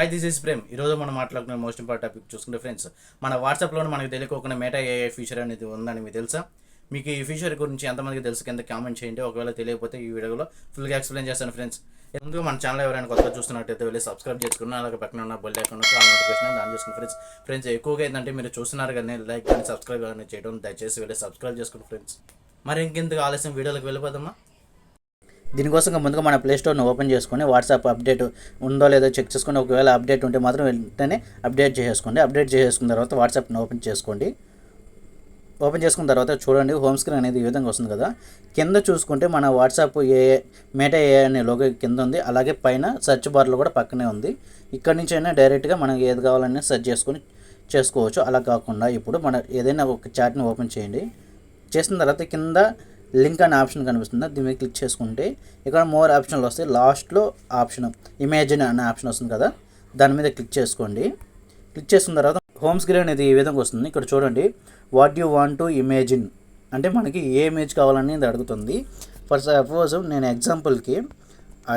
Hi this is Prem. ఈరోజు మనం మాట్లాడుకునే మోస్ట్ ఇంపార్టెంట్ టాపిక్ చూసుకుంటే ఫ్రెండ్స్, మన వాట్సాప్లో మనకు తెలియకోకుండా మెటా ఏఐ ఫీచర్ అనేది ఉందని మీకు తెలుసా? మీకు ఈ ఫీచర్ గురించి ఎంతమందికి తెలుసు కింద కామెంట్ చేయండి. ఒకవేళ తెలియకపోతే ఈ వీడియోలో ఫుల్గా ఎక్స్ప్లెయిన్ చేస్తాను ఫ్రెండ్స్. ముందుగా మన ఛానల్ ఎవరైనా కొత్తగా చూస్తున్నట్టయితే వెళ్ళి సబ్స్క్రైబ్ చేసుకుని అలాగే పక్కన ఉన్న బెల్ ఐకాన్ ఆల్ నోటిఫికేషన్ దాని చేసుకుని ఫ్రెండ్స్ ఎక్కువగా ఏంటంటే మీరు చూస్తున్నారు కానీ లైక్ కానీ సబ్స్క్రైబ్ కానీ చేయడం దయచేసి వెళ్ళి సబ్స్క్రైబ్ చేసుకుని ఫ్రెండ్స్. మరి ఇంకెందుకు ఆలస్యం వీడియోలోకి వెళ్ళిపోదామా? దీనికోసం ముందుగా మన ప్లే స్టోర్ని ఓపెన్ చేసుకొని వాట్సాప్ అప్డేట్ ఉందో లేదో చెక్ చేసుకొని ఒకవేళ అప్డేట్ ఉంటే మాత్రం వెంటనే అప్డేట్ చేసేసుకోండి. అప్డేట్ చేసేసుకున్న తర్వాత వాట్సాప్ని ఓపెన్ చేసుకోండి. ఓపెన్ చేసుకున్న తర్వాత చూడండి, హోమ్ స్క్రీన్ అనేది ఈ విధంగా వస్తుంది కదా. కింద చూసుకుంటే మన వాట్సాప్ మెటా ఏఐ అనే లోగో కింద ఉంది. అలాగే పైన సెర్చ్ బార్లో కూడా పక్కనే ఉంది. ఇక్కడ నుంచి అయినా డైరెక్ట్గా మనం ఏది కావాలన్నా సెర్చ్ చేసుకొని చేసుకోవచ్చు. అలా కాకుండా ఇప్పుడు మన ఏదైనా ఒక చాట్ని ఓపెన్ చేయండి. చేసిన తర్వాత కింద లింక్ అనే ఆప్షన్ కనిపిస్తుంది. దీని మీద క్లిక్ చేసుకుంటే ఇక్కడ మోర్ ఆప్షన్లు వస్తాయి. లాస్ట్లో ఆప్షన్ ఇమేజిన్ అనే ఆప్షన్ వస్తుంది కదా, దాని మీద క్లిక్ చేసుకోండి. క్లిక్ చేసుకున్న తర్వాత హోమ్ స్క్రీన్ అనేది ఈ విధంగా వస్తుంది. ఇక్కడ చూడండి, what you want to imagine అంటే మనకి ఏ ఇమేజ్ కావాలని ఇది అడుగుతుంది. ఫర్ సపోజ్ నేను ఎగ్జాంపుల్కి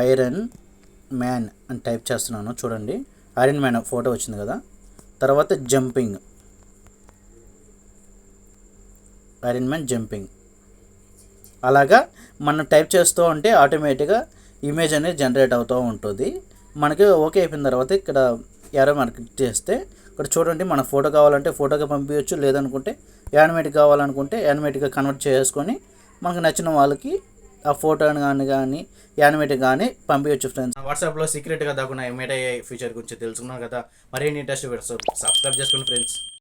ఐరన్ మ్యాన్ అని టైప్ చేస్తున్నాను. చూడండి, ఐరన్ మ్యాన్ ఫోటో వచ్చింది కదా. తర్వాత జంపింగ్, ఐరన్ మ్యాన్ జంపింగ్. అలాగా మనం టైప్ చేస్తూ ఉంటే ఆటోమేటిక్గా ఇమేజ్ అనేది జనరేట్ అవుతూ ఉంటుంది. మనకి ఓకే అయిపోయిన తర్వాత ఇక్కడ యారో మనం క్లిక్ చేస్తే ఇక్కడ చూడండి, మన ఫోటో కావాలంటే ఫోటోగా పంపించవచ్చు, లేదనుకుంటే యానిమేటిక్ కావాలనుకుంటే యానిమేటిక్గా కన్వర్ట్ చేసుకొని మనకు నచ్చిన వాళ్ళకి ఆ ఫోటోని కానీ యానిమేటిక్ కానీ పంపించవచ్చు ఫ్రెండ్స్. వాట్సాప్లో సీక్రెట్గా దాక్కున్న మెటా ఏఐ ఫీచర్ గురించి తెలుసుకున్నాను కదా. మరిన్ని ఇంట్రెస్ట్ సబ్స్క్రైబ్ చేసుకోండి ఫ్రెండ్స్.